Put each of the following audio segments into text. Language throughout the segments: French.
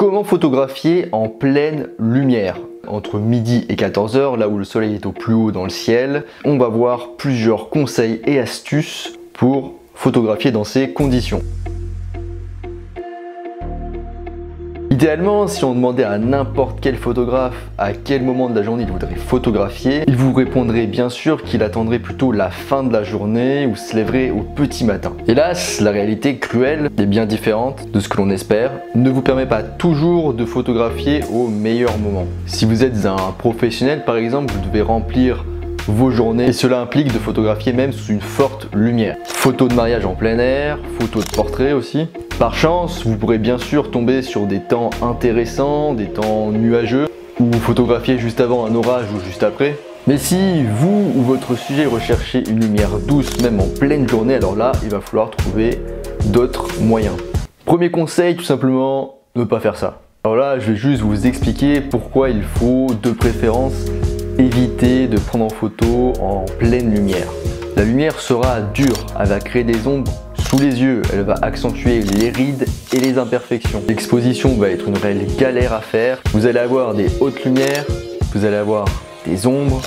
Comment photographier en pleine lumière? Entre midi et 14 h, là où le soleil est au plus haut dans le ciel, on va voir plusieurs conseils et astuces pour photographier dans ces conditions. Idéalement, si on demandait à n'importe quel photographe à quel moment de la journée il voudrait photographier, il vous répondrait bien sûr qu'il attendrait plutôt la fin de la journée ou se lèverait au petit matin. Hélas, la réalité cruelle et bien différente de ce que l'on espère ne vous permet pas toujours de photographier au meilleur moment. Si vous êtes un professionnel par exemple, vous devez remplir vos journées et cela implique de photographier même sous une forte lumière. Photos de mariage en plein air, photos de portrait aussi. Par chance, vous pourrez bien sûr tomber sur des temps intéressants, des temps nuageux, ou photographier juste avant un orage ou juste après. Mais si vous ou votre sujet recherchez une lumière douce même en pleine journée, alors là, il va falloir trouver d'autres moyens. Premier conseil, tout simplement, ne pas faire ça. Alors là, je vais juste vous expliquer pourquoi il faut, de préférence, éviter de prendre en photo en pleine lumière. La lumière sera dure, elle va créer des ombres sous les yeux, elle va accentuer les rides et les imperfections. L'exposition va être une réelle galère à faire. Vous allez avoir des hautes lumières, vous allez avoir des ombres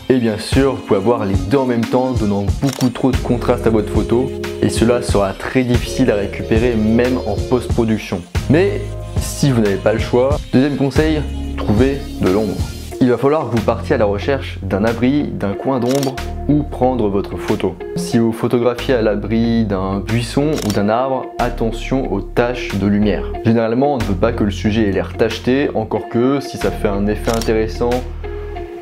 et bien sûr vous pouvez avoir les deux en même temps, donnant beaucoup trop de contraste à votre photo et cela sera très difficile à récupérer même en post-production. Mais si vous n'avez pas le choix, deuxième conseil, trouvez de l'ombre. Il va falloir que vous partiez à la recherche d'un abri, d'un coin d'ombre ou prendre votre photo. Si vous photographiez à l'abri d'un buisson ou d'un arbre, attention aux taches de lumière. Généralement, on ne veut pas que le sujet ait l'air tacheté, encore que si ça fait un effet intéressant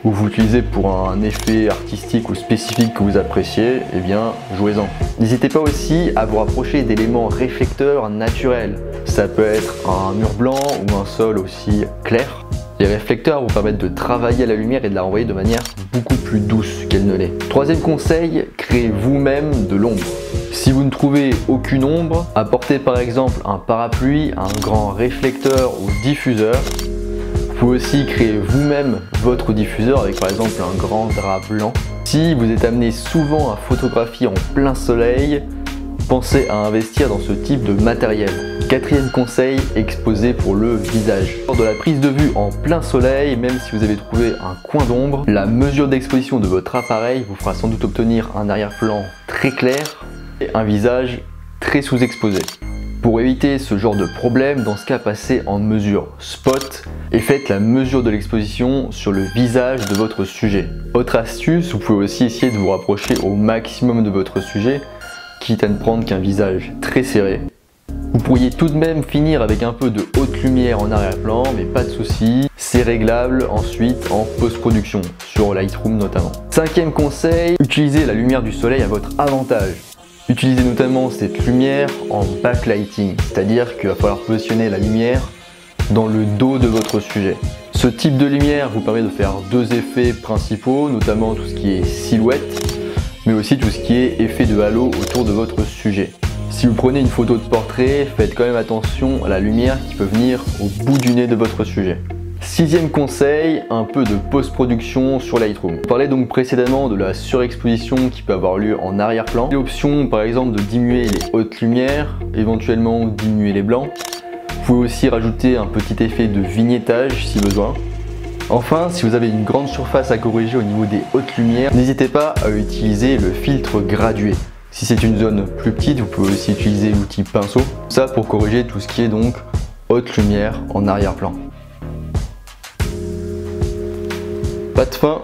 ou vous l'utilisez pour un effet artistique ou spécifique que vous appréciez, eh bien jouez-en. N'hésitez pas aussi à vous rapprocher d'éléments réflecteurs naturels. Ça peut être un mur blanc ou un sol aussi clair. Les réflecteurs vous permettent de travailler la lumière et de la renvoyer de manière beaucoup plus douce qu'elle ne l'est. Troisième conseil, créez vous-même de l'ombre. Si vous ne trouvez aucune ombre, apportez par exemple un parapluie, un grand réflecteur ou diffuseur. Vous pouvez aussi créer vous-même votre diffuseur avec par exemple un grand drap blanc. Si vous êtes amené souvent à photographier en plein soleil, pensez à investir dans ce type de matériel. Quatrième conseil, exposer pour le visage. Lors de la prise de vue en plein soleil, même si vous avez trouvé un coin d'ombre, la mesure d'exposition de votre appareil vous fera sans doute obtenir un arrière-plan très clair et un visage très sous-exposé. Pour éviter ce genre de problème, dans ce cas, passez en mesure spot et faites la mesure de l'exposition sur le visage de votre sujet. Autre astuce, vous pouvez aussi essayer de vous rapprocher au maximum de votre sujet, quitte à ne prendre qu'un visage très serré. Vous pourriez tout de même finir avec un peu de haute lumière en arrière-plan, mais pas de souci, c'est réglable ensuite en post-production, sur Lightroom notamment. Cinquième conseil, utilisez la lumière du soleil à votre avantage. Utilisez notamment cette lumière en backlighting, c'est-à-dire qu'il va falloir positionner la lumière dans le dos de votre sujet. Ce type de lumière vous permet de faire deux effets principaux, notamment tout ce qui est silhouette, mais aussi tout ce qui est effet de halo autour de votre sujet. Si vous prenez une photo de portrait, faites quand même attention à la lumière qui peut venir au bout du nez de votre sujet. Sixième conseil, un peu de post-production sur Lightroom. On parlait donc précédemment de la surexposition qui peut avoir lieu en arrière-plan. L'option par exemple de diminuer les hautes lumières, éventuellement diminuer les blancs. Vous pouvez aussi rajouter un petit effet de vignettage si besoin. Enfin, si vous avez une grande surface à corriger au niveau des hautes lumières, n'hésitez pas à utiliser le filtre gradué. Si c'est une zone plus petite, vous pouvez aussi utiliser l'outil pinceau. Ça pour corriger tout ce qui est donc haute lumière en arrière-plan. Pas de fin.